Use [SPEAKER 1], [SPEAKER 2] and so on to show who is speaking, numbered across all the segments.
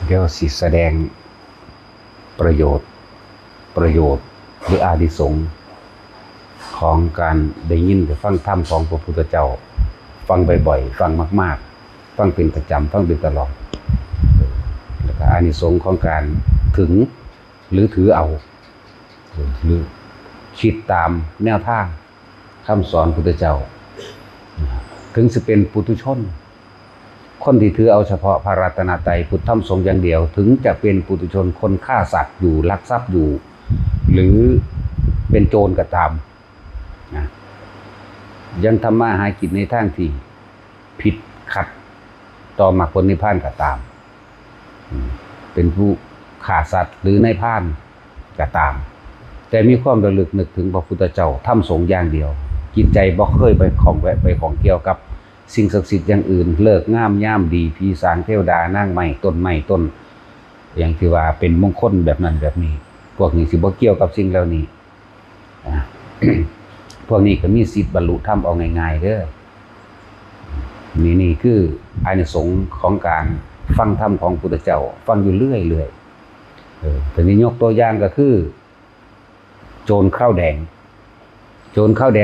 [SPEAKER 1] เดี๋ยวสิแสดงประโยชน์หรืออานิสงส์ของการได้ยินหรือฟังธรรมของพระพุทธเจ้าฟังบ่อยๆฟังมากๆฟังเป็นประจำฟังเป็นตลอดแล้วก็อานิสงส์ของการถึงหรือถือเอาหรือคิดตามแนวทางคำสอนพุทธเจ้าถึงจะเป็นปุถุชนคนที่ถือเอาเฉพาะพระรัตนตรัยพุทธธรรมสงฆ์อย่างเดียวถึงจะเป็นปุถุชนคนฆ่าสัตว์อยู่ลักทรัพย์อยู่หรือเป็นโจรก็ตามนะยังทำมาหากินในทางที่ผิดขัดต่อมรรคผลนิพพานก็ตามเป็นผู้ฆ่าสัตว์หรือในพานก็ตามแต่มีความระลึกนึกถึงพระพุทธเจ้าธรรมสงฆ์อย่างเดียวจิตใจบ่เคยไปของแวะไปของเกี่ยวกับสิ่งศักดิ์สิทธิ์อย่างอื่นเลิกงามย่ามดีผีสางเทวดานั่งไม้ต้นอย่างที่ว่าเป็นมงคลแบบนั้นแบบนี้พวกนี้สิบ่เกี่ยวกับสิ่งเหล่านี้ พวกนี้ก็มีสิทธิ์บรรลุธรรมเอาง่ายๆเด้อนี่คืออานิสงส์ของการฟังธรรมของพุทธเจ้าฟังอยู่เรื่อยแต่นี้ยกตัวอย่างก็คือโจรข้าวแดง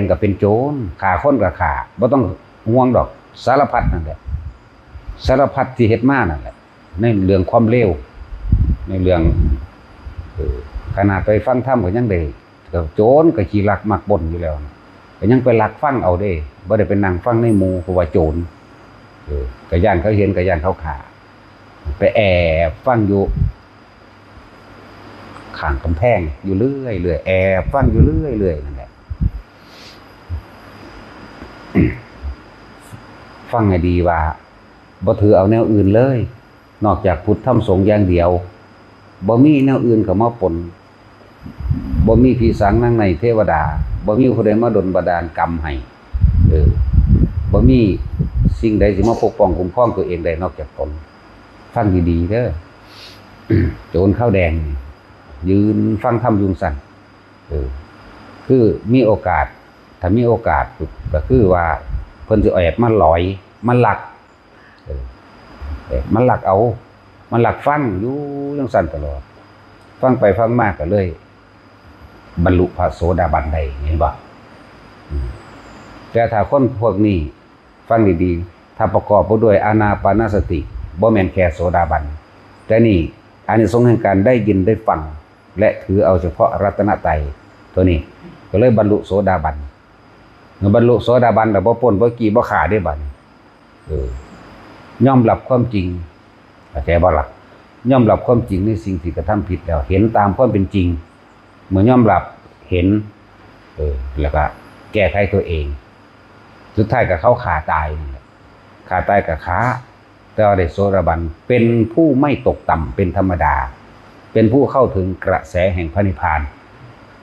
[SPEAKER 1] ก็เป็นโจรฆ่าคนก็ฆ่าบ่ต้องห่วงดอกสารพัดนั่นแหละสารพัดที่เฮ็ดมานั่นแหละในเรื่องความเลวในเรื่องขนาดไปฟังธรรมก็ยังได้โจรก็ขี้ลักมักบ่นอยู่แล้วก็ยังไปลักฟังเอาเด้บ่ได้ไปนั่งฟังในหมู่เพราะว่าโจรก็ย่านเขาเห็นก็ย่านเขาฆ่าไปแอบฟังอยู่ข้างกำแพงอยู่เรื่อยแอบฟังอยู่เรื่อยนั่นแหละฟังให้ดีว่าบ่ถือเอาแนวอื่นเลยนอกจากพุทธธรรมสงฆ์อย่างเดียวบ่มีแนวอื่นเข้ามาปนบ่มีผีสางนางในเทวดาบ่มีผู้ใดมาดลบันดาลกรรมให้บ่มีสิ่งใดสิมาปกป้องคุ้มครองตัวเองได้นอกจากตนฟังดีๆเด้อ โจรข้าวแดงยืนฟังธรรมยุงสั่นคือมีโอกาสถ้ามีโอกาสก็คือว่าเพิ่นสิแอบมาหลอยมาลักมันลักเอามันลักฟังอยู่จังสั่นตลอดฟังไปฟังมากก็เลยบรรลุพระโสดาบันได้เห็นบ่แต่ถ้าคนพวกนี้ฟังดีๆถ้าประกอบไปด้วยอานาปานสติบ่แม่นแค่โสดาบันแต่นี่อานิสงส์แห่งการได้ยินได้ฟังและถือเอาเฉพาะรัตนตรัยตัวนี้ก็เลยบรรลุโสดาบันเมื่อบรรลุโสดาบันแล้วบ่ปล้นบ่กี้บ่ฆ่าได้บัดยอมรับความจริงเข้าใจบ่ล่ะยอมรับความจริงในสิ่งที่กระทำผิดแล้วเห็นตามความเป็นจริงเมื่อยอมรับเห็นแล้วก็แก้ไขตัวเองสุดท้ายก็เข้าขาตายขาตายกับขาแต่ว่าได้โสดาบันเป็นผู้ไม่ตกต่ำเป็นธรรมดาเป็นผู้เข้าถึงกระแสแห่งพระนิพพาน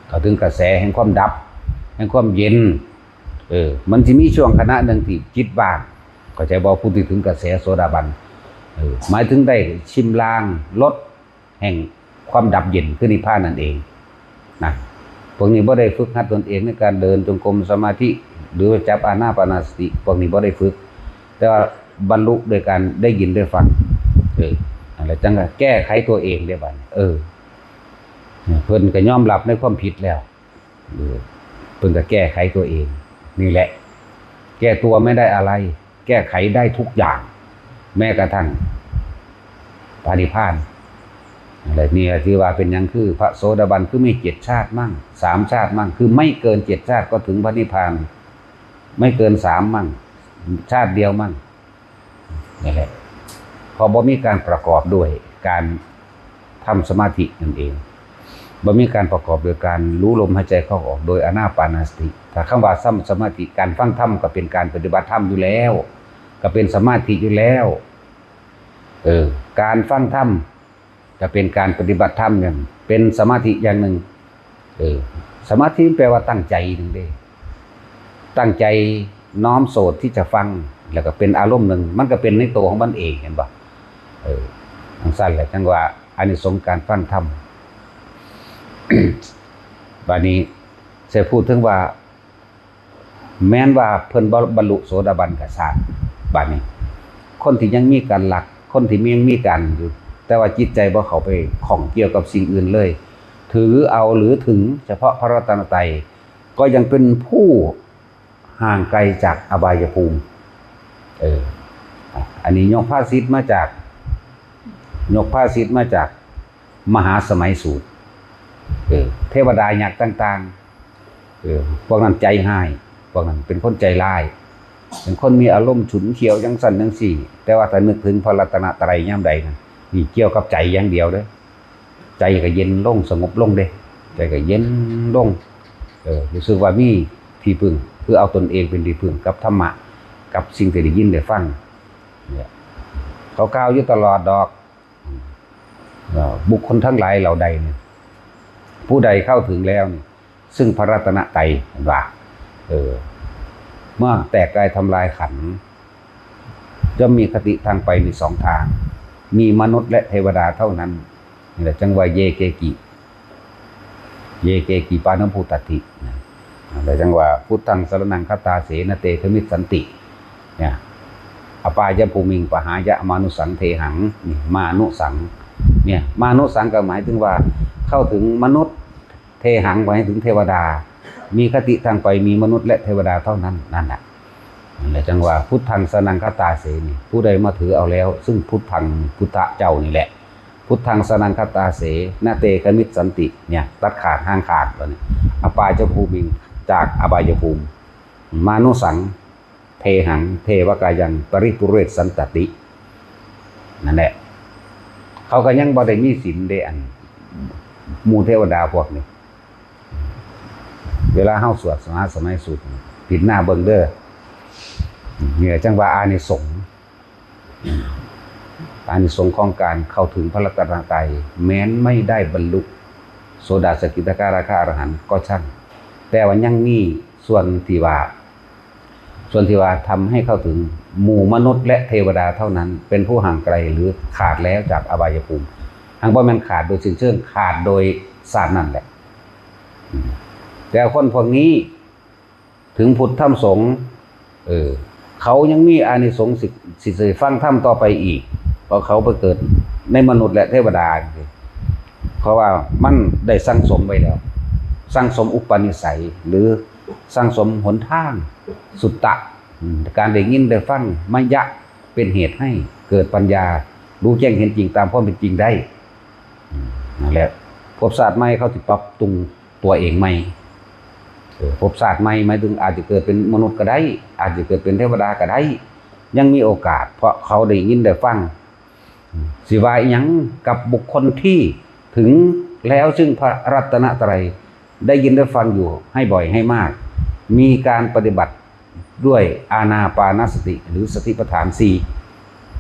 [SPEAKER 1] เข้าถึงกระแสแห่งความดับแห่งความเย็นมันจะมีช่วงขณะหนึ่งที่จิตว่างเข้าใจบ่ผู้ที่ถึงกระแสโสดาบันหมายถึงได้ชิมลางรสแห่งความดับเย็นคือนิพพานนั่นเองนะพวกนี้บ่ได้ฝึกหัดตนเองในการเดินจงกรมสมาธิหรือจับอานาปานสติพวกนี้บ่ได้ฝึกแต่ว่าบรรลุโดยการได้ยินได้ฟังอะไรจังก็แก้ไขตัวเองได้บัดเพิ่นก็ยอมรับในความผิดแล้วเพิ่นก็แก้ไขตัวเองนี่แหละแก้ตัวไม่ได้อะไรแก้ไขได้ทุกอย่างแม้กระทั่งปานิพพานอะไรนี่ที่ว่าเป็นยังคือพระโสดาบันคือไม่7ชาติมั่ง3ชาติมั่งคือไม่เกิน7ชาติก็ถึงพระนิพพานไม่เกิน3มั่งชาติเดียวมั่งนี่แหละพอบ่มีการประกอบด้วยการทำสมาธินั่นเองบ่มีการประกอบโดยการรู้ลมหายใจเข้าออกโดยอานาปานสติถ้าคำว่าสมาธิการฟังธรรมก็เป็นการปฏิบัติธรรมอยู่แล้วก็เป็นสมาธิอยู่แล้วการฟังธรรมจะเป็นการปฏิบัติธรรมอย่างเป็นสมาธิอย่างหนึ่งสมาธิแปลว่าตั้งใจนึงเด้ตั้งใจน้อมโสดที่จะฟังแล้วก็เป็นอารมณ์หนึ่งมันก็เป็นในตัวของมันเองเห็นป่ะทางสั้นแหละจังว่าอานิสงส์การฟังธรรม บัดนี้จะพูดถึงว่าแม้นว่าเพิ่นบรรลุโสดาบันก็ทราบบัดนี้คนที่ยังมีการหลักคนที่ยังมีการอยู่ แต่ว่าจิตใจบ่เข้าไปของเกี่ยวกับสิ่งอื่นเลยถือเอาหรือถึงเฉพาะพระรัตนตรัยก็ยังเป็นผู้ห่างไกลจากอบายภูมิอันนี้ยกภาษิตมาจากมหาสมัยสูตรเทวดายักษ์ต่างๆพวกนั้นใจง่ายพวกนั้นเป็นคนใจร้ายเป็นคนมีอารมณ์ฉุนเฉียวจังสั่นจังสี่แต่ว่าถ้านึกถึงพระรัตนตรัยยามใดนะนี่เกี่ยวกับใจอย่างเดียวเด้อใจก็เย็นลงสงบลงเด้ใจก็เย็นลงรู้สึกว่ามีที่พึ่งคือเอาตนเองเป็นที่พึ่งกับธรรมะกับสิ่งที่ได้ยินได้ฟังเนี่ยเขากล่าวอยู่ตลอดดอกบุคคลทั้งหลายเหล่าใดเนี่ยผู้ใดเข้าถึงแล้วนี่ซึ่งพระรัตนตรัยว่าเมื่อแตกกายทำลายขันธ์จะมีคติทางไปในสองทางมีมนุษย์และเทวดาเท่านั้นนี่แหละจังว่าเยเกกิปานภูตติแต่จังว่าพุทธังสรณังคตาเสนเตขมิตสันติเนี่ยอปายะภูมิงปหายะมานุสังเทหังนี่มานุสังเนี่ยมานุสังก็หมายถึงว่าเข้าถึงมนุษย์เทหังหมายถึงเทวดามีคติทางไปมีมนุษย์และเทวดาเท่านั้นนั่นแหละจังว่าพุทธังสรณังคตาเสนี่ผู้ใดมาถือเอาแล้วซึ่งพุทธังพุทธเจ้านี่แหละพุทธังสรณังคตาเสนาเตขมิตสันติเนี่ยตัดขาดห่างขาดแล้วเนี่ยอปายะภูมิจากอบายภูมิมานุสังเทหังเทวกายังปริปุเรศสันตตินั่นแหละเขาก็ยังบ่ได้มีศีลเดอันหมู่เทวดาพวกนี้เวลาเฮาสวดมหาสมัยสูตรผิดหน้าเบิ่งเด้อเนี่ยจังว่าอานิสงส์ของการเข้าถึงพระรัตนตรัยแม้นไม่ได้บรรลุโสดาสกิทาคาราคาอรหันต์ก็ช่างแต่ว่ายังมีส่วนที่ว่าทำให้เข้าถึงหมู่มนุษย์และเทวดาเท่านั้นเป็นผู้ห่างไกลหรือขาดแล้วจากอบายภูมิห่างบ่แม่นขาดโดยสิ้นเชิงขาดโดยศาสตร์นั่นแหละแต่คนพวกนี้ถึงพุทธธรรมสงฆ์เขายังมีอานิสงส์สิฟังธรรมต่อไปอีกเพราะเขาไปเกิดในมนุษย์และเทวดาเพราะว่ามันได้สั่งสมไว้แล้วสั่งสมอุปนิสัยหรือสั่งสมหนทางสุตตะการได้ยินได้ฟังมยะเป็นเหตุให้เกิดปัญญารู้แจ้งเห็นจริงตามความเป็นจริงได้นั่นแหละภพชาติใหม่เขาสิปรับปรุงตัวเองใหม่ภพชาติใหม่หมายถึงอาจจะเกิดเป็นมนุษย์ก็ได้อาจจะเกิดเป็นเทวดาก็ได้ยังมีโอกาสเพราะเขาได้ยินได้ฟังสิว่าอีหยังกับบุคคลที่ถึงแล้วซึ่งพระรัตนตรัยได้ยินได้ฟังอยู่ให้บ่อยให้มากมีการปฏิบัติด้วยอานาปานสติหรือสติปัฏฐาน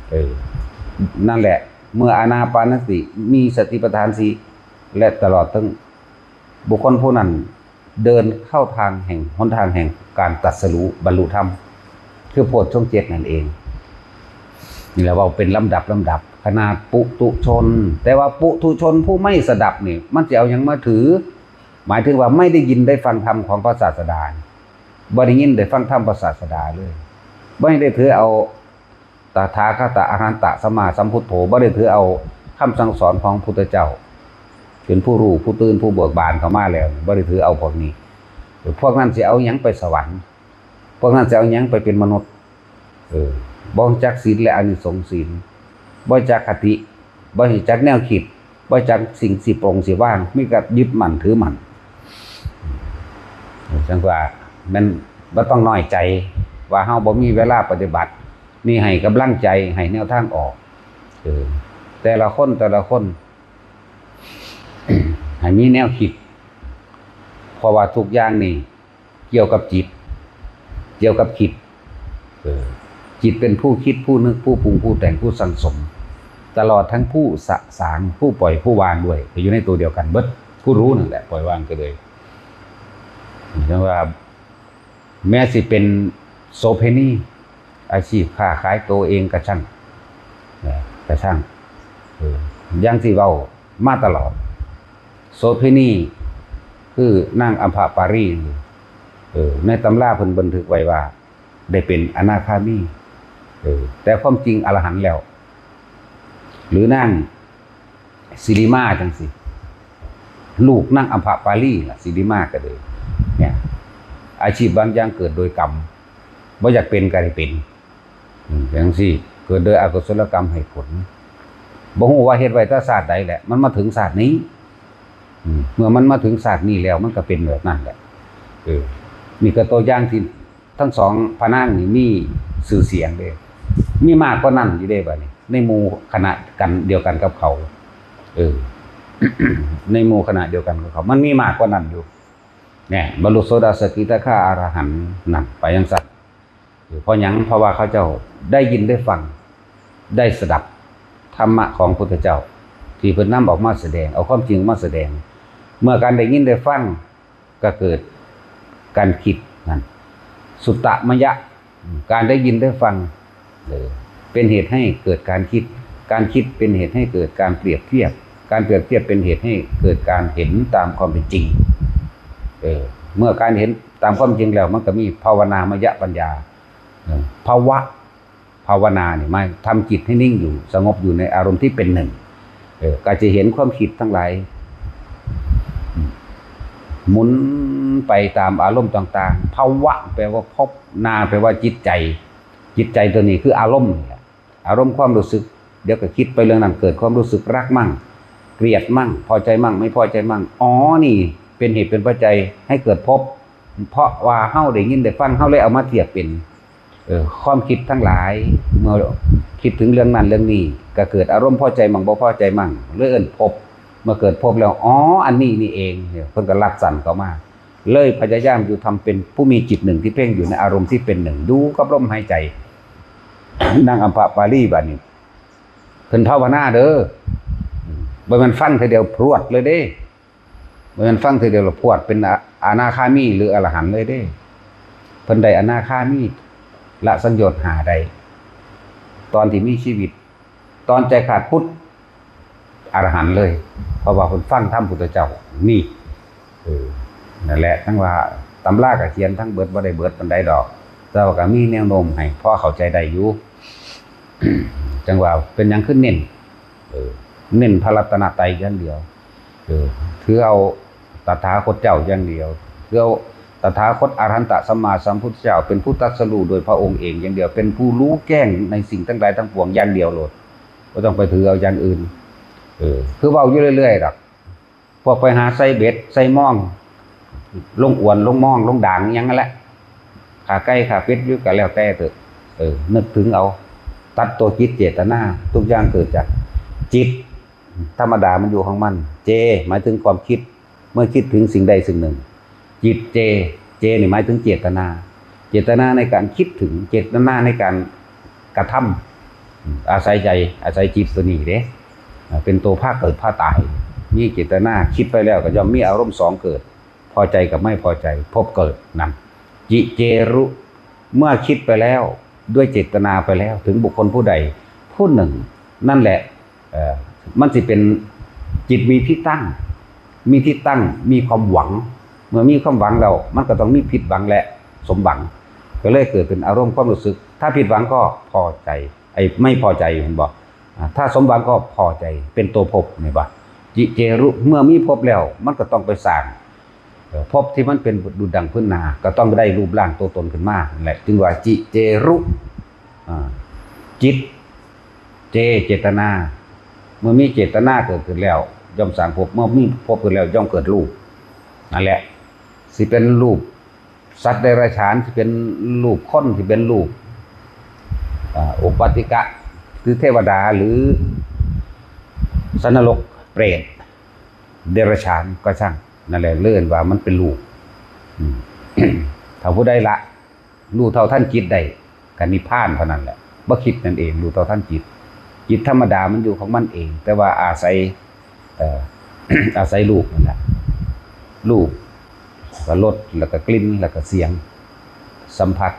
[SPEAKER 1] 4นั่นแหละเมื่ออานาปานสติมีสติปัฏฐาน4และตลอดทั้งบุคคลผู้นั้นเดินเข้าทางแห่งหนทางแห่งการตรัสรู้บรรลุธรรมคือโพชฌงค์7นั่นเองนี่แหละว่าเป็นลำดับขนาดปุถุชนแต่ว่าปุถุชนผู้ไม่สดับนี่มันจะเอาอย่างมาถือหมายถึงว่าไม่ได้ยินได้ฟังธรรมของพระศาสดาบ่ได้ยินได้ฟังธรรมพระศาสดาเลยไม่ได้ถือเอาตถาคตอรหันตสัมมาสัมพุทโธบ่ได้ถือเอาคำสั่งสอนของพุทธเจ้าเป็นผู้รู้ผู้ตื่นผู้เบิกบานเข้ามาแล้วบ่ได้ถือเอาพวกนี้พวกนั้นสิเอาหยังไปสวรรค์พวกนั้นสิเอาหยังไปเป็นมนุษย์บ่รู้จักศีลและอานิสงส์ศีลบ่รู้จักคติบ่รู้จักแนวคิดบ่รู้จักสิ่งสิปรงสิว่างมีแต่ยึดมั่นถือมั่นจังว่ามันบ่ต้องน้อยใจว่าเฮาบ่มีเวลาปฏิบัตินี่ให้กำลังใจให้แนวทางออกแต่ละคนให้มีแนวคิดเพราะว่าทุกอย่างนี่เกี่ยวกับจิตเกี่ยวกับคิดจิตเป็นผู้คิดผู้นึกผู้ปรุงผู้แต่งผู้สั่งสมตลอดทั้งผู้สะสางผู้ปล่อยผู้วางด้วยอยู่ในตัวเดียวกันเบิดผู้รู้นั่นแหละปล่อยวางก็เลยจังว่าแม้สิเป็นโสเภณีอาชีพค้าขายตัวเองกระช่างยังสิเว้ามาตลอดโสเภณีคือนางอัมพปารีในตำราเพิ่นบันทึกไว้ว่าได้เป็นอนาคามีแต่ความจริงอรหันต์แล้วหรือนาง สิริมาจังสิลูกนั่งอัมพปาลีล่ะสิริมาก็เลยเนี่ยอาชีพบางอย่างเกิดโดยกรรมบ่อยากเป็นก็ได้เป็นอย่างซี่เกิดโดยอกุศลกรรมให้ผลบ่ฮู้ว่าเฮ็ดไว้แต่ชาติใดแหละมันมาถึงชาตินี้เมื่อมันมาถึงชาตินี้แล้วมันก็เป็นแบบนั้นแหละนี่ก็ตัวอย่างที่ทั้งสองพระนางนี่มีชื่อเสียงเด้มีมากกว่านั้นอยู่เด้บัดนี้ในหมู่คณะกันเดียวกันกับเขาในหมู่คณะเดียวกันกับเขามันมีมากกว่านั้นอยู่เนี่ยบรรลุโสดาสกิทาคาอรหันต์นั่นไปจังซั่นเพราะหยังเพราะว่าเขาเจ้าได้ยินได้ฟังได้สดับธรรมะของพุทธเจ้าที่เพิ่นนำออกมาแสดงเอาความจริงมาแสดงเมื่อการได้ยินได้ฟังก็เกิดการคิดนั่นสุตตมยะการได้ยินได้ฟังเป็นเหตุให้เกิดการคิดการคิดเป็นเหตุให้เกิดการเปรียบเทียบการเปรียบเทียบเป็นเหตุให้เกิดการเห็นตามความเป็นจริงเมื่อการเห็นตามความจริงแล้วมันก็มีภาวนามยปัญญาภาวนาเนี่ยมาทำจิตให้นิ่งอยู่สงบอยู่ในอารมณ์ที่เป็นหนึ่งก็จะเห็นความคิดทั้งหลายหมุนไปตามอารมณ์ต่างๆภาวะแปลว่าพบนาแปลว่าจิตใจตัวนี้คืออารมณ์ความรู้สึกเดี๋ยวก็คิดไปเรื่องนั้นเกิดความรู้สึกรักมั่งเกลียดมั่งพอใจมั่งไม่พอใจมั่งอ๋อนี่เป็นเหตุเป็นปัจจัยให้เกิดพบเพราะว่าเฮาได้ยินได้ฟังเฮาเลยเอามาเทียบเป็นความคิดทั้งหลายเมื่อคิดถึงเรื่องนั้นเรื่องนี้ก็เกิดอารมณ์พอใจมั่งบ่พอใจมั่งเลื่อนพบเมื่อเกิดพบแล้วอ๋ออันนี้นี่เองเนี่ยเพิ่นก็รักสั่นเข้ามาเลยพยายามอยู่ทำเป็นผู้มีจิตหนึ่งที่เพ่งอยู่ในอารมณ์ที่เป็นหนึ่งดูกับลมหายใจนางอัมพปาลีบัดนี้เพิ่นภาวนาเด้อบ่แม่นฟังทีเดียวพรวดเลยเด้บ่แม่นฟังทีเดียวแล้วพรวดเป็นอนาคามีหรืออรหันต์เลยเด้เพิ่นได้อนาคามีละสัญญาหาใดตอนที่มีชีวิตตอนใจขาดพุทธอรหันต์เลยเพราะว่าเพิ่นฟังธรรมพุทธเจ้านี่นั่นแหละทั้งว่าตำราก็เขียนทั้งเบิดบ่ได้เบิดปานใดดอกแต่ว่าก็มีแนวโน้มให้พอเข้าใจได้อยู่ จังว่าเป็นหยังขึ้นเน้นพระรัตนตรัยอย่างเดียวถือเอาตถาคตเจ้าอย่างเดียวถือเอาตถาคตอรหันตสัมมาสัมพุทธเจ้าเป็นผู้ตรัสรู้โดยพระองค์เองอย่างเดียวเป็นผู้รู้แจ้งในสิ่งทั้งหลายทั้งปวงอย่างเดียวโลดบ่ต้องไปถือเอาอย่างอื่นคือเว้าอยู่เรื่อยๆดอกพวกไปหาใส่เบ็ดใส่ม่องลงอวนลงม่องลงด่างหยังนั่นแหละขาไก่ขาเป็ดอยู่ก็แล้วแต่เถอะนึกถึงเอาตัดตัวจิตเจตนาทุกอย่างเกิดจากจิตธรรมดามันอยู่ของมันเจหมายถึงความคิดเมื่อคิดถึงสิ่งใดสิ่งหนึ่งจิตเจนี่หมายถึงเจตนาในการคิดถึงเจตนาในการกระทำอาศัยใจอาศัยจิตตัวนี้เด้เป็นตัวภาคเกิดภาคตายนี่เจตนาคิดไปแล้วก็ย่อมมีอารมณ์สองเกิดพอใจกับไม่พอใจพบเกิดนั่นจิเจรุเมื่อคิดไปแล้วด้วยเจตนาไปแล้วถึงบุคคลผู้ใดผู้หนึ่งนั่นแหละมันสิเป็นจิตมีที่ตั้งมีความหวังเมื่อมีความหวังแล้วมันก็ต้องมีผิดหวังและสมหวังก็เลยเกิดเป็นอารมณ์ความรู้สึกถ้าผิดหวังก็พอใจไม่พอใจเห็นบอกถ้าสมหวังก็พอใจเป็นตัวภพนี่บ่จิเจรุเมื่อมีภพแล้วมันก็ต้องไปสร้างภพที่มันเป็นดุจดังพื้นนาก็ต้องได้รูปร่างตัวตนขึ้นมาแหละจึงว่าจิเจรุจิตเจตนาเมื่อมีเจตนาเกิดขึ้นแล้วย่อมสร้างภพเมื่อมีภพขึ้นแล้วย่อมเกิดรูปนั่นแหละสิเป็นรูปสัตว์เดรัจฉานสิเป็นรูปคนสิเป็นรูปอุปาติกะคือเทวดาหรือสันนรกเปรตเดรัจฉานก็ช่างนั่นแหละเลื่อนว่ามันเป็นรูปถ้าผู้ใดละรู้เท่าท่านจิตได้ก็นิพพานเท่านั้นแหละบ่คิดนั่นเองรู้เท่าท่านจิตธรรมดามันอยู่ของมันเองแต่ว่าอาศัยรูปนั่นแหละรูปก็รสแล้วก็กลิ่นแล้วก็เสียงสัมผัส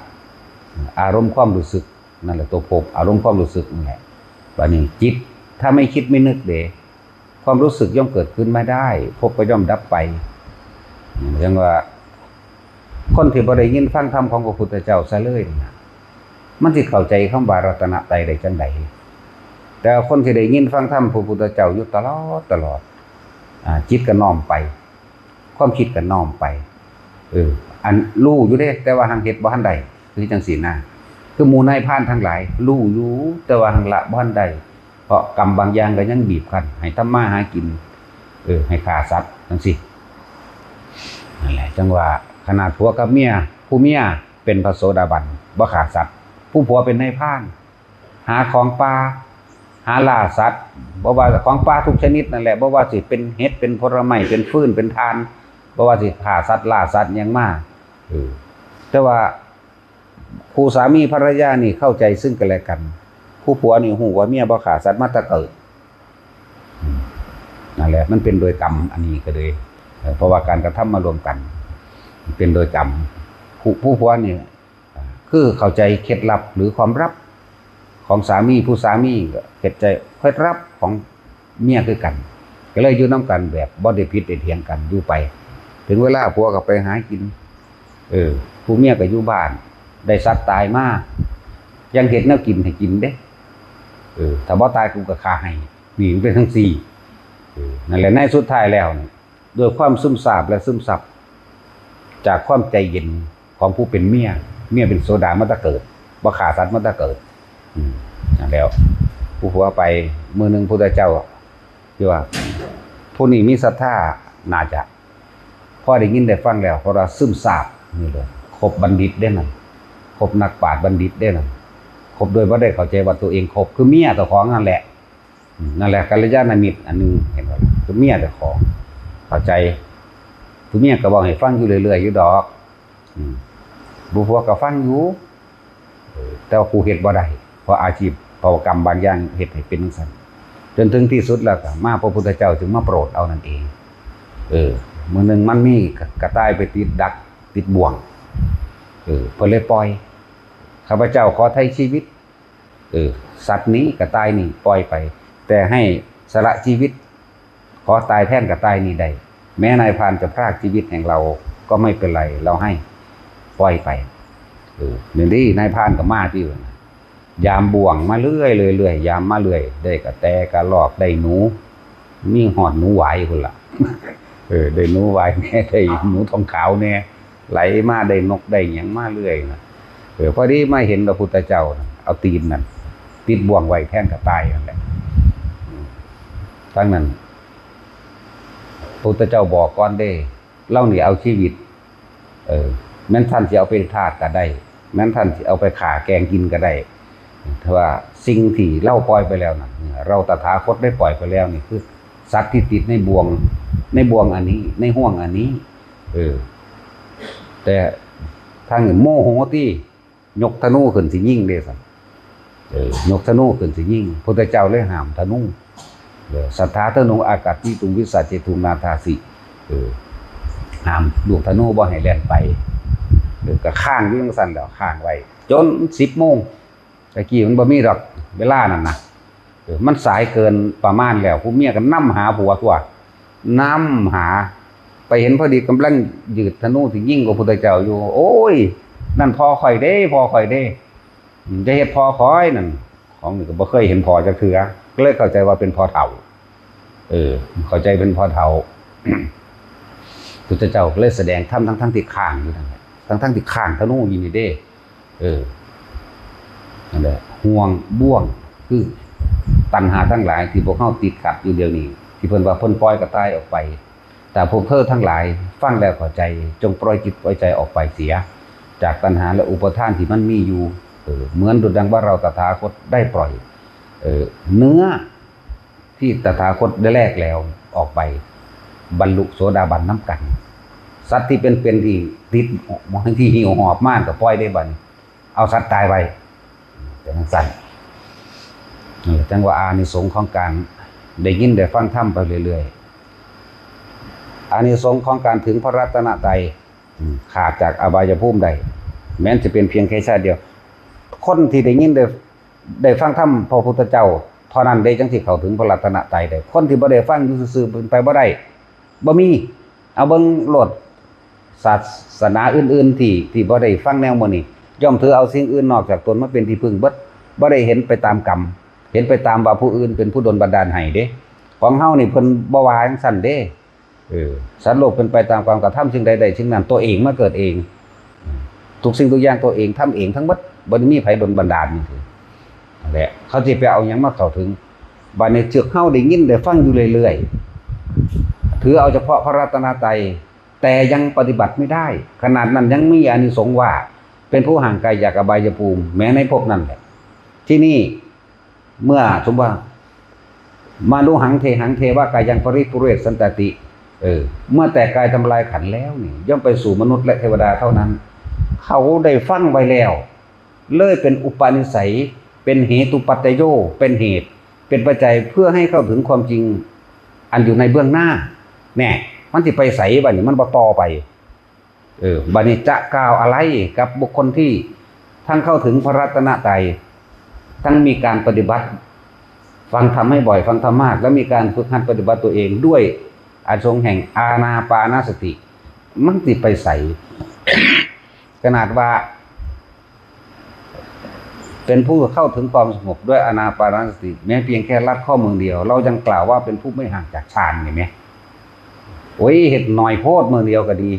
[SPEAKER 1] อารมณ์ความรู้สึกนั่นแหละตัวภพอารมณ์ความรู้สึกนั่นแหละว่านี่จิตถ้าไม่คิดไม่นึกเด้ความรู้สึกย่อมเกิดขึ้นไม่ได้ภพก็ย่อมดับไปอย่างว่าคนที่บ่ได้ยินฟังธรรมของพระพุทธเจ้าซะเลยนะมันสิเข้าใจคำว่ารัตนตรัยได้จังได แต่คนที่ได้ยินฟังธรรมพระพุทธเจ้าอยู่ตลอดจิตก็น้อมไปความคิดก็น้อมไปอันรู้อยู่เด้แต่ว่าหังเฮ็ดบ่ทันใดคือจังซี่นะคือหมู่นายพรานทั้งหลายรู้อยู่แต่ว่าหังละบ่ทันใดเพราะกรรมบางอย่างก็ยังบีบคั้นให้ทำมาหากินให้ฆ่าสัตว์จังซี่นั่นแหละจังว่าขนาดผัวกับเมียผู้เมียเป็นพระโสดาบันบ่ฆ่าสัตว์ผู้ผัวเป็นนายพรานหาของป่าหาล่าสัตว์บ่ว่าของป่าทุกชนิดนั่นแหละบ่ว่าสิเป็นเห็ดเป็นผลไม้เป็นฟืนเป็นทานบ่ว่าสิฆ่าสัตว์ล่าสัตว์หยังมาแต่ว่าผู้สามีภรรยานี่เข้าใจซึ่งกันและกันผู้ผัวนี่ฮู้ว่าเมียบ่ฆ่าสัตว์มาแต่เกิดนั่นแหละมันเป็นโดยกรรมอันนี้ก็เลยเพราะว่าการกระทำมารวมกันเป็นโดยกรรมผู้ผัวนี่คือเข้าใจเคล็ดลับหรือความลับของสามีผู้สามีก็เข้าใจเคล็ดลับของเมียคือกันก็เลยอยู่นำกันแบบบ่ได้ผิดได้เถียงกันอยู่ไปถึงเวลาผัวก็ไปหากินผู้เมียก็อยู่บ้านได้สัตว์ตายมายังเฮ็ดแนวกินให้กินเด้ถ้าบ่ตายกูก็ฆ่าให้นี่มันเป็นทั้งสี่นั่นแหละในสุดท้ายแล้วด้วยความซึมซาบและซึมซับจากความใจเย็นของผู้เป็นเมียเป็นโซดามาตั้งเกิดบ่ฆ่าสัตว์มาตั้งเกิดนั่นแล้วผู้ผัวไปมื้อนึงพุทธเจ้าที่ว่าผู้นี้มีศรัทธาน่าจะพอได้ยินได้ฟังแล้วเพราะว่าซึมซาบนี่เลยคบบัณฑิตได้นั่นคบนักปราชญ์บัณฑิตได้นั่นคบโดยบ่ได้เข้าใจว่าตัวเองคบคือเมียเจ้าของนั่นแหละกัลยาณมิตรอันนึงเห็นบ่คือเมียเจ้าของเข้าใจผู้เมียก็บอกให้ฟังอยู่เรื่อยๆอยู่ดอกผู้ผัวก็ฟังอยู่แต่ว่ากูเฮ็ดบ่ได้เพราะอาชีพเพราะกรรมบางอย่างเฮ็ดให้เป็นจังซั่นจนถึงที่สุดแล้วก็มาพระพุทธเจ้าจึงมาโปรดเอานั่นเองมื้อนึงมันมีกระต่ายไปติดดักติดบ่วงเพิ่นเลยปล่อยข้าพเจ้าขอไถ่ชีวิตสัตว์นี้กระต่ายนี่ปล่อยไปแต่ให้สละชีวิตขอตายแทนกระต่ายนี้ได้แม้นายพรานจะพรากชีวิตแห่งเราก็ไม่เป็นไรเราให้ปล่อยไปนี่นายพรานก็มาที่ยามบ่วงมาเรื่อยยามมาเรื่อยได้กระแตกระรอกได้หนูมีหอดหนูหวายพุ่นล่ะได้หนูหวายแน่ได้หนูทองขาวแน่ไหลมาได้นกได้หยังมาเรื่อยนะพอดีมาเห็นพระพุทธเจ้าเอาตีนนั่นติดบ่วงไว้แทนกระต่ายนั่นแหละทั้งนั้นพระพุทธเจ้าบอกก่อนเด้เล่านี่เอาชีวิตแม้นท่านสิเอาไปทาสก็ได้แม้นท่านสิเอาไปฆ่าแกงกินก็ได้ถ้าว่าสิ่งที่เล่าปล่อยไปแล้วน่ะเราตถาคตได้ปล่อยไปแล้วนี่คือสัตว์ที่ติดในบ่วงอันนี้ในห่วงอันนี้แต่ทางโมโหที่ยกธนูขึ้นสิยิงเด้ซั่นยกธนูขึ้นสิยิงพุทธเจ้าเลยห้ามธนูสัทธาธนูอากาศที่ตุงวิสัชเจตุนาทาสิห้ามลูกธนูบ่ให้แล่นไปก็ข้างอยู่จังซั่นแล้วข้างไว้จน 10:00 นตะกี้มันบ่มีดอกเวลานั่นน่ะมันสายเกินประมาณแล้วผู้เมียก็นำหาผัวตัวนำหาไปเห็นพอดีกำลังยืดธนูสิยิงกับพุทธเจ้าอยู่โอ้ยนั่นพอข่อยเด้จะเฮ็ดพอข่อยนั่นของนี่ก็บ่เคยเห็นพอจักเทื่อก็เลยเข้าใจว่าเป็นพอเฒ่าเข้าใจเป็นพอเฒ่า พุทธเจ้าก็เลยแสดงธรรมทั้งที่ข้างอยู่นั่นแหละทั้งที่ข้างธนูอยู่นี่เด้นั่นแหละห่วงบ่วงคือตัณหาทั้งหลายที่พวกเฮาติดขัดอยู่เดี๋ยวนี้ที่เพิ่นว่าเพิ่นปล่อยกระต่ายออกไปแต่พวกเธอทั้งหลายฟังแล้วเข้าใจจงปล่อยจิตปล่อยใจออกไปเสียจากตัณหาและอุปทานที่มันมีอยู่เหมือนดุจดังว่าเราตถาคตได้ปล่อยเนื้อที่ตถาคตได้แลกแล้วออกไปบรรลุโสดาบันน้ำกันสัตว์ที่เป็นที่ติดมองที่หิวหอบม่านก็ปล่อยได้บัดเอาสัตว์ตายไปเป็นสั้นจังว่าอานิสงส์ของการได้ยินได้ฟังธรรมไปเรื่อยๆอานิสงส์ของการถึงพระรัตนตรัยขาดจากอบายภูมิใดแม้จะเป็นเพียงแค่ชาติเดียวคนที่ได้ยินได้ฟังธรรมพระพุทธเจ้าเท่านั้นได้จังที่เข้าถึงพระรัตนตรัยได้คนที่บ่ได้ฟังอยู่ซื่อๆเป็นไปบ่ได้บ่มีเอาเบิ่งโลดศาสนาอื่นๆที่บ่ได้ฟังแนวมื้อนี้ย่อมถือเอาสิ่งอื่นนอกจากตนมาเป็นที่พึ่งบ่ได้เห็นไปตามกรรม เห็นไปตามว่าผู้อื่นเป็นผู้ดลบันดาลให้เด้ของเฮานี่เพิ่นบ่ว่าจังซั่นเด้สัตว์โลกเป็นไปตามความกระทำสิ่งใดๆสิ่งนั้นตัวเองมาเกิดเองทุกสิ่งทุกอย่างตัวเองทำเองทั้งหมดบ่ได้มีไผดลบันดาลนี่คือนั่นแหละเขาสิไปเอาหยังมาเข้าถึงบัดนี้เจือกเฮาได้ยินได้ฟังอยู่เรื่อยๆถือเอาเฉพาะพระรัตนตรัยแต่ยังปฏิบัติไม่ได้ขนาดนั้นยังมีอานิสงส์ว่าเป็นผู้ห่างไกลจากอบายภูมิแม้ในภพนั้นแหละที่นี่เมื่อสมว่ามานุหังเทหังเทวะกายังปริปุเรศสันตติเมื่อแต่กายทำลายขันแล้วนี่ย่อมไปสู่มนุษย์และเทวดาเท่านั้นเขาได้ฟังไว้แล้วเลยเป็นอุปนิสัยเป็นเหตุปัจจโยเป็นเหตุเป็นปัจจัยเพื่อให้เข้าถึงความจริงอันอยู่ในเบื้องหน้าแน่มันสิไปใสบัดนี้มันบ่ต่อไปบัดนี้จะกล่าวอะไรกับบุคคลที่ทั้งเข้าถึงพระรัตนตรัยทั้งมีการปฏิบัติฟังธรรมให้บ่อยฟังธรรมมากแล้วมีการฝึกหัดปฏิบัติตัวเองด้วยอานิสงส์แห่งอานาปานสติมันสิไปใส ขนาดว่าเป็นผู้เข้าถึงความสงบด้วยอานาปานสติแม้เพียงแค่ลัดข้อมือเดียวเรายังกล่าวว่าเป็นผู้ไม่ห่างจากฌานเห็นไหมโอ้ยเห็ดหน่อยโพดมือเดียวก็ดี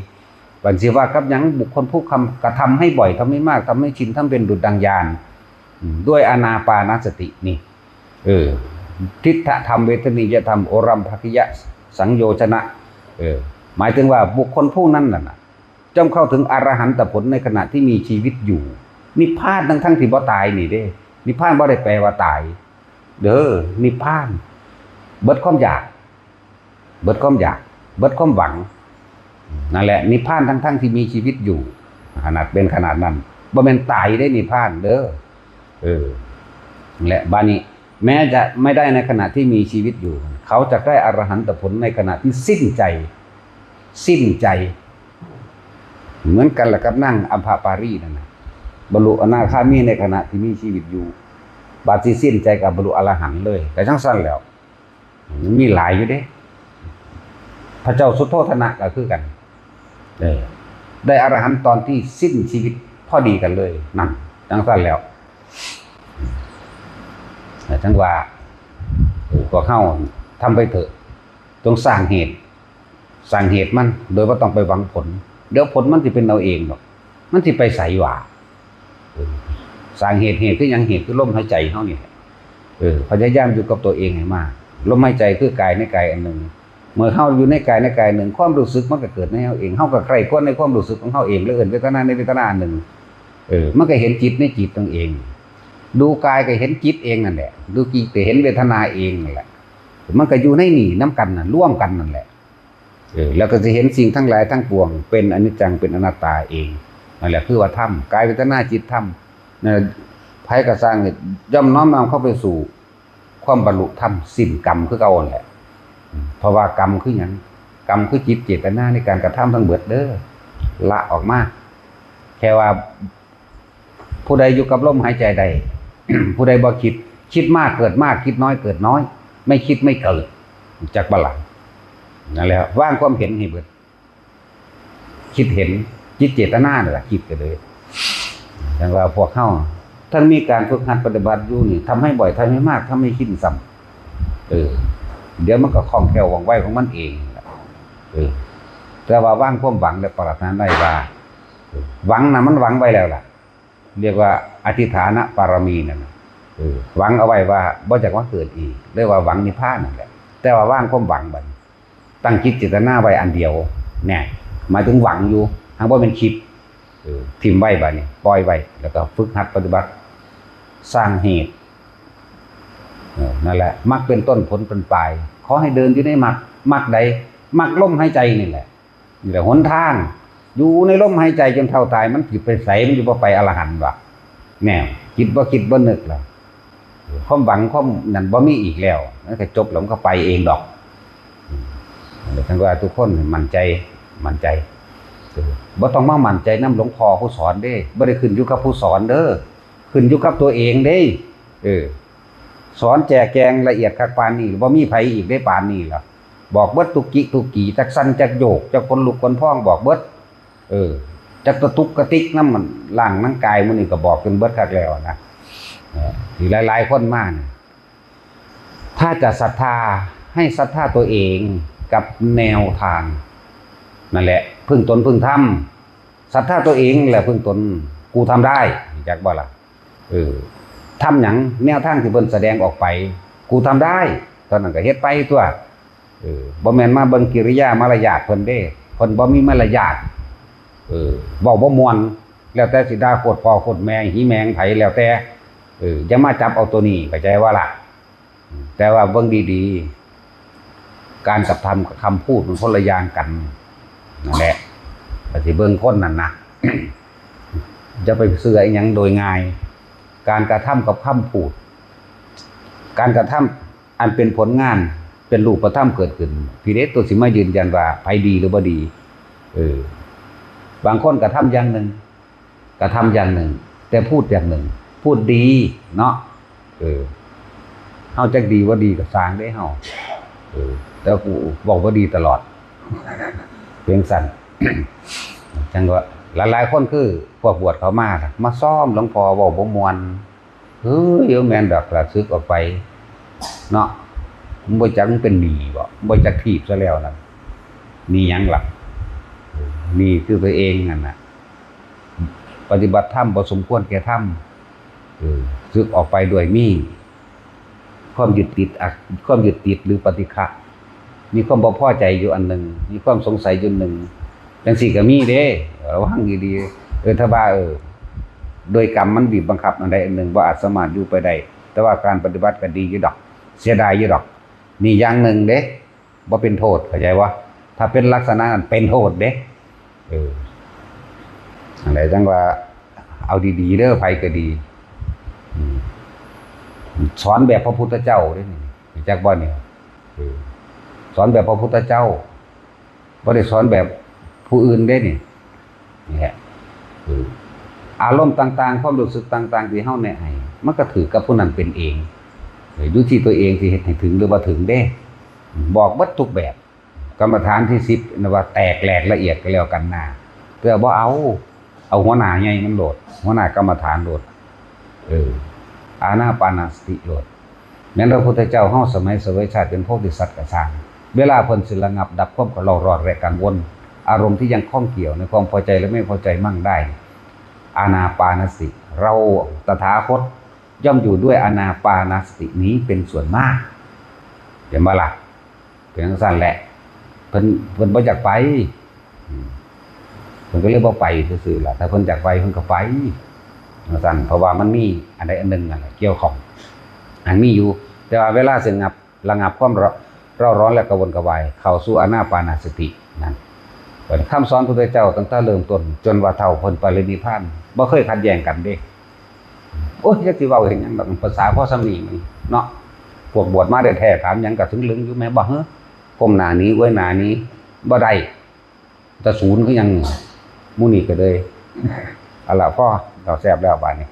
[SPEAKER 1] บัญชีว่าครับยังบุคคลผู้กระทำให้บ่อยทำให้มากทำให้ชินทำเป็นดุจดังยานด้วยอานาปานสตินี่ทิฏฐธรรมเวทนิยธรรมโอรัมภคิยะสังโยชนะหมายถึงว่าบุคคลผู้นั้นน่ะย่อมเข้าถึงอรหันตผลในขณะที่มีชีวิตอยู่นิพพานทั้งที่บ่ตายนี่เด้นิพพานบ่ได้แปลว่าตายเด้อนิพพานเบิดความอยากเบิดความอยากเบิดความหวังนั่นแหละนิพพานทั้งที่มีชีวิตอยู่ขนาดเป็นขนาดนั้นบ่แม่นตายได้นิพพานเด้อและบานี้แม้จะไม่ได้ในขณะที่มีชีวิตอยู่เขาจะได้อรหันตผลในขณะที่สิ้นใจเหมือนกันแหละกับนั่งอัมพาปารีนั่นนะบรรลุอนาคามีในขณะที่มีชีวิตอยู่บาดที่สิ้นใจกับบรรลุอรหันต์เลยแต่ทั้งสั้นแล้วมีหลายอยู่เด้พระเจ้าสุโธทนะก็คือกันได้อรหันต์ตอนที่สิ้นชีวิตพอดีกันเลยนั่นทั้งสั้นแล้วทั้งว่าก็เข้าทำไปเถอะจงสร้างเหตุมันโดยว่าต้องไปหวังผลเดี๋ยวผลมันจะเป็นเราเองหรอกมันจะไปใส่ว่าสร้างเหตุคือยังเหตุคือลมหายใจเท่านี้พยายามอยู่กับตัวเองให้มากลมหายใจคือกายในกายอันหนึ่งเมื่อเข้าอยู่ในกายหนึ่งความรู้สึกมันก็เกิดในเราเองเข้ากับใครก็ในความรู้สึกของเขาเองแล้วเวทนาในเวทนาหนึ่งมันก็เห็นจิตในจิตตัวเองดูกายก็เห็นจิตเองนั่นแหละดูจิตก็เห็นเวทนาเองนั่นแหละมันก็อยู่ในหนีน้ำกันน่ะร่วมกันนั่นแหละแล้วก็จะเห็นสิ่งทั้งหลายทั้งปวงเป็นอนิจจังเป็นอนัตตาเองนั่นแหละคือว่าธรรมกายเวทนาจิตธรรมนั่นไผก็สร้างย่อมน้อมนำเข้าไปสู่ความบรรลุธรรมสิ้นกรรมคือเก่าแหละเพราะว่ากรรมคือหยังกรรมคือจิตเจตนาในการกระทำทั้งเบิดเด้อละออกมาแค่ว่าผู้ใดอยู่กับลมหายใจใด ผู้ใดบ่คิดมากเกิดมากคิดน้อยเกิดน้อยไม่คิดไม่เกิดจากบาลังนั่นแหละว่างความเห็นให้เบิดคิดเห็นจิตเจตนาเนี่ยคิดกันเลยอย่างว่าพวกเข้าท่านมีการฝึกหัดปฏิบัติอยู่นี่ทำให้บ่อยทำให้มากทำให้คิดซ้ำเดี๋ยวมันก็คล่องแคล่วว่องไวของมันเองแต่ว่าว่างความหวังและปรารถนาได้ว่าหวังนะมันหวังไว้แล้วล่ะเรียกว่าอธิฐานปารมีนั่นหวังเอาไว้ว่าบ่จากว่าเกิดอีกเรียกว่าหวังนิพพานนั่นแหละแต่ว่าว่างความหวังบัดตั้งจิตเจตนาไว้อันเดียวเนี่ยหมายถึงหวังอยู่หากว่าเป็นคิดทิ่มไว้บัดนี้ปล่อยไว้แล้วก็ฝึกหัดปฏิบัติสร้างเหตุนั่นแหละมรรคเป็นต้นผลเป็นปลายขอให้เดินอยู่ในมรรคใดมรรคลมหายใจนี่แหละนี่แหละหนทางอยู่ในลมหายใจจนเท่าตายมันผิดไปใสมันอยู่บ่ไปอรหันต์วะแน่คิดบ่นึกแล้วความหวังความนั่นบ่มีอีกแล้วนั่นก็จบแล้วมันก็ไปเองดอกทั้งว่าทุกคนมั่นใจบ่ต้องมามั่นใจนำหลวงพ่อผู้สอนเด้บ่ได้ขึ้นอยู่กับผู้สอนเด้อขึ้นอยู่กับตัวเองเด้สอนแจกแจงละเอียดคักปานนี้บ่มีไผอีกได้ปานนี้ล่ะบอกเบิดทุกกี่จักสั่นจักโยกจักคนลุกคนพองบอกเบิดจักตะตุกกระติกน้ำมันล่างนั่งกายมื้อนี้ก็บอกจนเบิดคักแล้วนะที่หลายๆคนมาเนี่ย ถ้าจะศรัทธาให้ศรัทธาตัวเองกับแนวทางนั่นแหละพึ่งตนพึ่งธรรมศรัทธาตัวเองแหละพึ่งตนกูทำได้จักบ่ล่ะทำหยังแนวทางที่เพิ่นแสดงออกไปกูทำได้ตอนนั้นก็เฮ็ดไปตัวบ่แม่นมาเบิ่งกิริยามารยาทเพิ่นเด้เพิ่นบ่มีมารยาทเว้าบ่ม่วนแล้วแต่สิด่าโคตรพ่อโคตรแม่หิแมงไผแล้วแต่อย่ามาจับเอาตัวนี้เข้าใจว่าล่ะแต่ว่าเบิ่งดีๆการกระทำกับคำพูดมันคนละอย่างกันนั่นแหละก็สิเบิ่งคนนั่นนะ จะไปเชื่ออีหยังโดยง่ายการกระทำกับคำพูดการกระทำอันเป็นผลงานเป็นรูปธรรมเกิดขึ้นพี่เดชตัวสิมายืนยันว่าไผดีหรือบ่ดีบางคนกระทำอย่างหนึ่งกระทำอย่างหนึ่งแต่พูดอย่างหนึ่งพูดดีเนาะเฮาจักดีว่าดีก็สร้างได้เฮาแต่กูบอกว่าดีตลอดเพียงสั่น จังว่าหลายๆคนคือพวกบวชเขามาซ้อมหลวงพ่อเว้าบ่ม่วนเฮ้ยแม่นดอกละซึกออกไปเนาะบ่จักเป็นหนี้บ่จักถีบซะแล้วนั่นหนี้หยังล่ะหนี้คือตัวเองนั่นน่ะปฏิบัติธรรมบ่สมควรแก่ธรรมซึกออกไปด้วยมีความยึดติดหรือปฏิฆะมีความบ่พอใจอยู่อันหนึ่งมีความสงสัยอยู่หนึ่งจังสี่ก็มีเด้ระวังดีๆถ้าว่าโดยกรรมมันบีบบังคับอันใดอันหนึ่งว่าอาจสามารถอยู่ไปได้แต่ว่าการปฏิบัติก็ดีอยู่ดอกเสียดายอยู่ดอกนี่อย่างหนึ่งเด้บ่เป็นโทษเข้าใจวะถ้าเป็นลักษณะนั้นเป็นโทษเด้อะไรจังว่าเอาดีๆเด้อไผก็ดีสอนแบบพระพุทธเจ้าเด้นี่จักบ่เนี่ยสอนแบบพระพุทธเจ้าบ่ได้สอนแบบผู้อื่นได้นี่แหละอารมณ์ต่างๆความรู้สึกต่างๆที่เฮาแนะให้มันก็ถือกับผู้นั้นเป็นเองอยู่ที่ตัวเองที่เฮ็ดให้ถึงหรือบ่ถึงเด้บอกเบิดทุกแบบกรรมฐานที่10นะว่าแตกแหลกละเอียดก็แล้วกันหน้าเพื่อบ่เอาหัวหน้าใหญ่มันโหลดหัวหน้ากรรมฐานโหลดอานาปานสติโหลดแม้นพระพุทธเจ้าเฮาสมัยเสวยชาติเป็นโพธิสัตว์ก็สร้างเวลาเพิ่นสิระงับดับความเราร้อนและกังวลอารมณ์ที่ยังข้องเกี่ยวในความพอใจและไม่พอใจมั่งได้อานาปานสติเราตถาคตย่อมอยู่ด้วยอานาปานสตินี้เป็นส่วนมากเห็นบ่ล่ะเป็นจังซั่นแหละเพิ่นบ่อยากไปเพิ่นก็เลยบ่ไปซื่อๆล่ะถ้าเพิ่นอยากไปเพิ่นก็ไปจังซั่นเพราะว่ามันมีอันใดอันหนึ่งนั่นแหละเกี่ยวข้องอันมีอยู่แต่ว่าเวลาสิระงับความร้อนและกระวนกระวายเข้าสู่อานาปานสตินั่นเป็นคำสอนพระพุทธเจ้าตั้งแต่เริ่มต้นจนว่าเท่าพ้นปรินิพพานบ่เคยขัดแย้งกันเด้โอ้ยจักสิเว้าเห็นหยังดอกภาษาพอสำนีมันเนาะพวกบวชมาได้แท้ถามหยังก็ถึงลึงอยู่แม่บ่เฮ้อก้มหน้านี้ไว้หน้านี้บ่ได้แต่ศูนย์คือหยังหมู่นี้ก็เลยเอาล่ะพ่อเราแซ่บแล้วบาดนี้